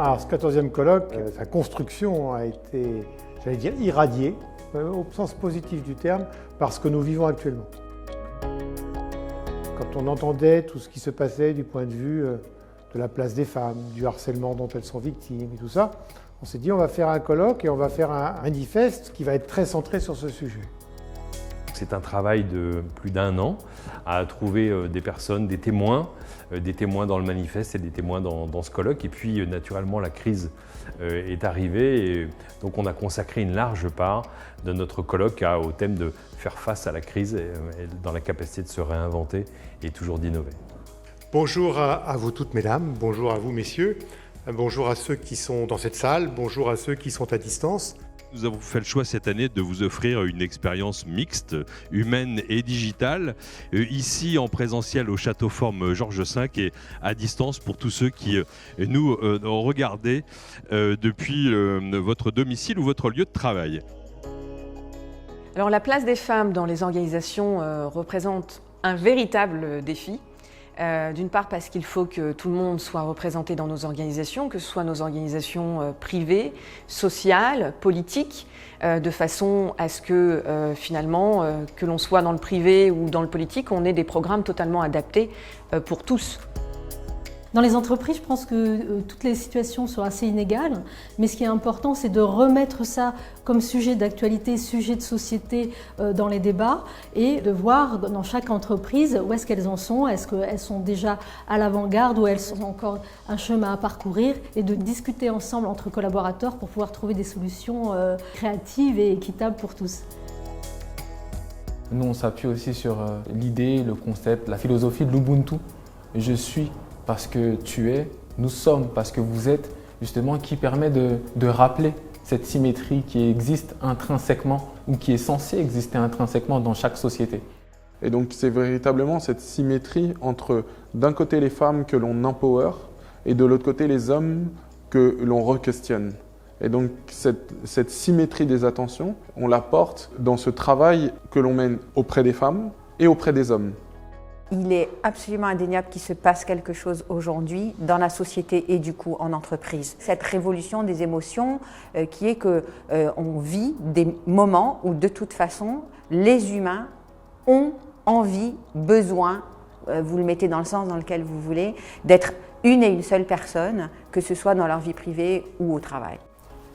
Alors, ce 14e colloque, sa construction a été, j'allais dire, irradiée, au sens positif du terme, par ce que nous vivons actuellement. Quand on entendait tout ce qui se passait du point de vue de la place des femmes, du harcèlement dont elles sont victimes et tout ça, on s'est dit on va faire un colloque et on va faire un manifeste qui va être très centré sur ce sujet. C'est un travail de plus d'1 an à trouver des personnes, des témoins dans le manifeste et des témoins dans ce colloque. Et puis naturellement la crise est arrivée et donc on a consacré une large part de notre colloque au thème de faire face à la crise et dans la capacité de se réinventer et toujours d'innover. Bonjour à vous toutes mesdames, bonjour à vous messieurs, bonjour à ceux qui sont dans cette salle, bonjour à ceux qui sont à distance. Nous avons fait le choix cette année de vous offrir une expérience mixte, humaine et digitale, ici en présentiel au Château Forme Georges V et à distance pour tous ceux qui nous ont regardé depuis votre domicile ou votre lieu de travail. Alors la place des femmes dans les organisations représente un véritable défi. D'une part parce qu'il faut que tout le monde soit représenté dans nos organisations, que ce soit nos organisations privées, sociales, politiques, de façon à ce que finalement, que l'on soit dans le privé ou dans le politique, on ait des programmes totalement adaptés pour tous. Dans les entreprises, je pense que toutes les situations sont assez inégales, mais ce qui est important, c'est de remettre ça comme sujet d'actualité, sujet de société dans les débats et de voir dans chaque entreprise où est-ce qu'elles en sont, est-ce qu'elles sont déjà à l'avant-garde ou elles ont encore un chemin à parcourir et de discuter ensemble entre collaborateurs pour pouvoir trouver des solutions créatives et équitables pour tous. Nous, on s'appuie aussi sur l'idée, le concept, la philosophie de l'Ubuntu. Je suis parce que tu es, nous sommes parce que vous êtes, justement, qui permet de rappeler cette symétrie qui existe intrinsèquement ou qui est censée exister intrinsèquement dans chaque société. Et donc c'est véritablement cette symétrie entre d'un côté les femmes que l'on empower et de l'autre côté les hommes que l'on re-questionne. Et donc cette symétrie des attentions, on la porte dans ce travail que l'on mène auprès des femmes et auprès des hommes. Il est absolument indéniable qu'il se passe quelque chose aujourd'hui dans la société et du coup en entreprise. Cette révolution des émotions qui est qu'on vit des moments où de toute façon les humains ont envie, besoin, vous le mettez dans le sens dans lequel vous voulez, d'être une et une seule personne, que ce soit dans leur vie privée ou au travail.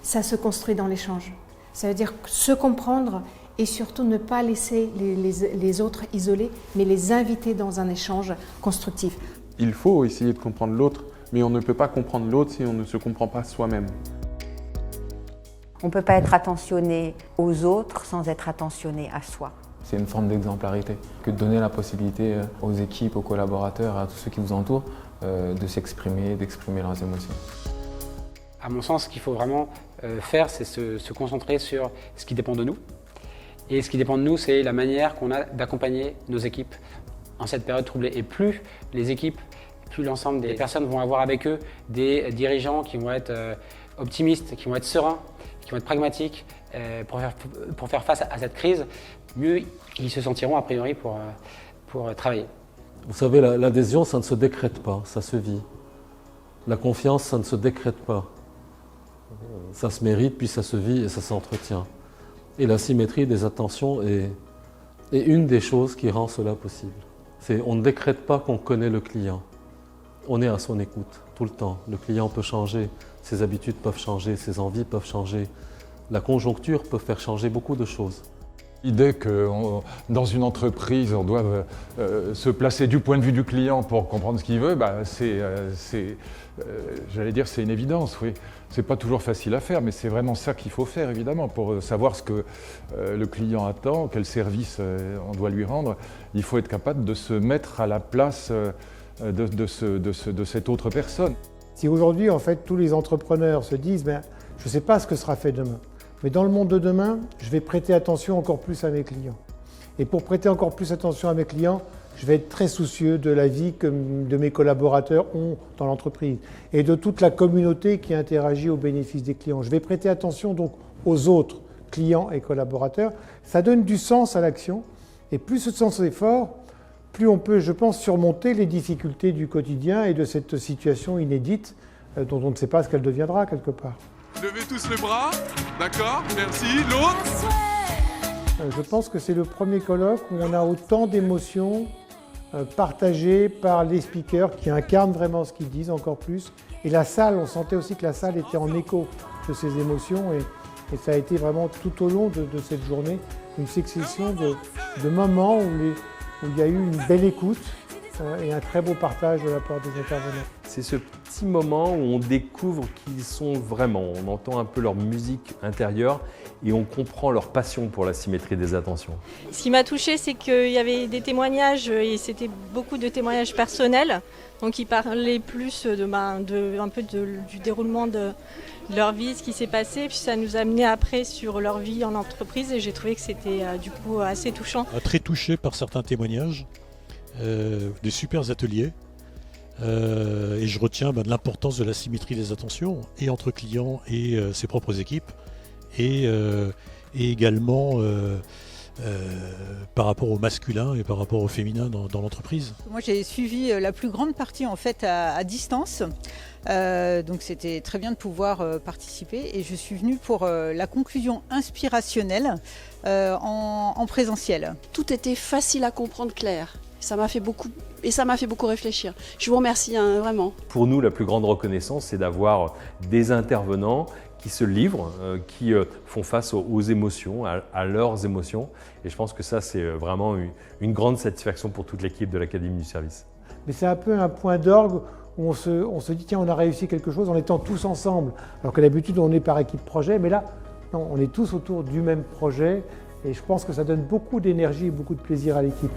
Ça se construit dans l'échange. Ça veut dire se comprendre et surtout ne pas laisser les autres isolés, mais les inviter dans un échange constructif. Il faut essayer de comprendre l'autre, mais on ne peut pas comprendre l'autre si on ne se comprend pas soi-même. On ne peut pas être attentionné aux autres sans être attentionné à soi. C'est une forme d'exemplarité que de donner la possibilité aux équipes, aux collaborateurs, à tous ceux qui vous entourent de s'exprimer, d'exprimer leurs émotions. À mon sens, ce qu'il faut vraiment faire, c'est se concentrer sur ce qui dépend de nous. Et ce qui dépend de nous, c'est la manière qu'on a d'accompagner nos équipes en cette période troublée. Et plus les équipes, plus l'ensemble des personnes vont avoir avec eux des dirigeants qui vont être optimistes, qui vont être sereins, qui vont être pragmatiques pour faire face à cette crise, mieux ils se sentiront a priori pour travailler. Vous savez, l'adhésion, ça ne se décrète pas, ça se vit. La confiance, ça ne se décrète pas. Ça se mérite, puis ça se vit et ça s'entretient. Et la symétrie des attentions est une des choses qui rend cela possible. On ne décrète pas qu'on connaît le client. On est à son écoute tout le temps. Le client peut changer, ses habitudes peuvent changer, ses envies peuvent changer. La conjoncture peut faire changer beaucoup de choses. L'idée que dans une entreprise, on doit se placer du point de vue du client pour comprendre ce qu'il veut, j'allais dire, c'est une évidence, oui. C'est pas toujours facile à faire, mais c'est vraiment ça qu'il faut faire, évidemment, pour savoir ce que le client attend, quel service on doit lui rendre. Il faut être capable de se mettre à la place de cette autre personne. Si aujourd'hui, en fait, tous les entrepreneurs se disent « je ne sais pas ce que sera fait demain ». Mais dans le monde de demain, je vais prêter attention encore plus à mes clients. Et pour prêter encore plus attention à mes clients, je vais être très soucieux de la vie que de mes collaborateurs ont dans l'entreprise et de toute la communauté qui interagit au bénéfice des clients. Je vais prêter attention donc aux autres clients et collaborateurs. Ça donne du sens à l'action et plus ce sens est fort, plus on peut, je pense, surmonter les difficultés du quotidien et de cette situation inédite dont on ne sait pas ce qu'elle deviendra quelque part. Levez tous le bras, d'accord, merci. L'autre? Je pense que c'est le premier colloque où on a autant d'émotions partagées par les speakers qui incarnent vraiment ce qu'ils disent encore plus. Et la salle, on sentait aussi que la salle était en écho de ces émotions et ça a été vraiment tout au long de cette journée une succession de moments où il y a eu une belle écoute et un très beau partage de la part des intervenants. C'est ce petit moment où on découvre qui ils sont vraiment, on entend un peu leur musique intérieure et on comprend leur passion pour la symétrie des attentions. Ce qui m'a touchée, c'est qu'il y avait des témoignages, et c'était beaucoup de témoignages personnels, donc ils parlaient plus du déroulement de leur vie, ce qui s'est passé, puis ça nous a amené après sur leur vie en entreprise et j'ai trouvé que c'était du coup assez touchant. Très touché par certains témoignages, des super ateliers. Et je retiens de l'importance de la symétrie des attentions, et entre clients et ses propres équipes, et également par rapport au masculin et par rapport au féminin dans l'entreprise. Moi j'ai suivi la plus grande partie en fait à distance, donc c'était très bien de pouvoir participer et je suis venue pour la conclusion inspirationnelle en présentiel. Tout était facile à comprendre, clair. Ça m'a fait beaucoup réfléchir. Je vous remercie vraiment. Pour nous, la plus grande reconnaissance, c'est d'avoir des intervenants qui se livrent, qui font face aux émotions, à leurs émotions. Et je pense que ça, c'est vraiment une grande satisfaction pour toute l'équipe de l'Académie du Service. Mais c'est un peu un point d'orgue où on se dit, tiens, on a réussi quelque chose en étant tous ensemble. Alors que d'habitude, on est par équipe projet, mais là, non, on est tous autour du même projet. Et je pense que ça donne beaucoup d'énergie et beaucoup de plaisir à l'équipe.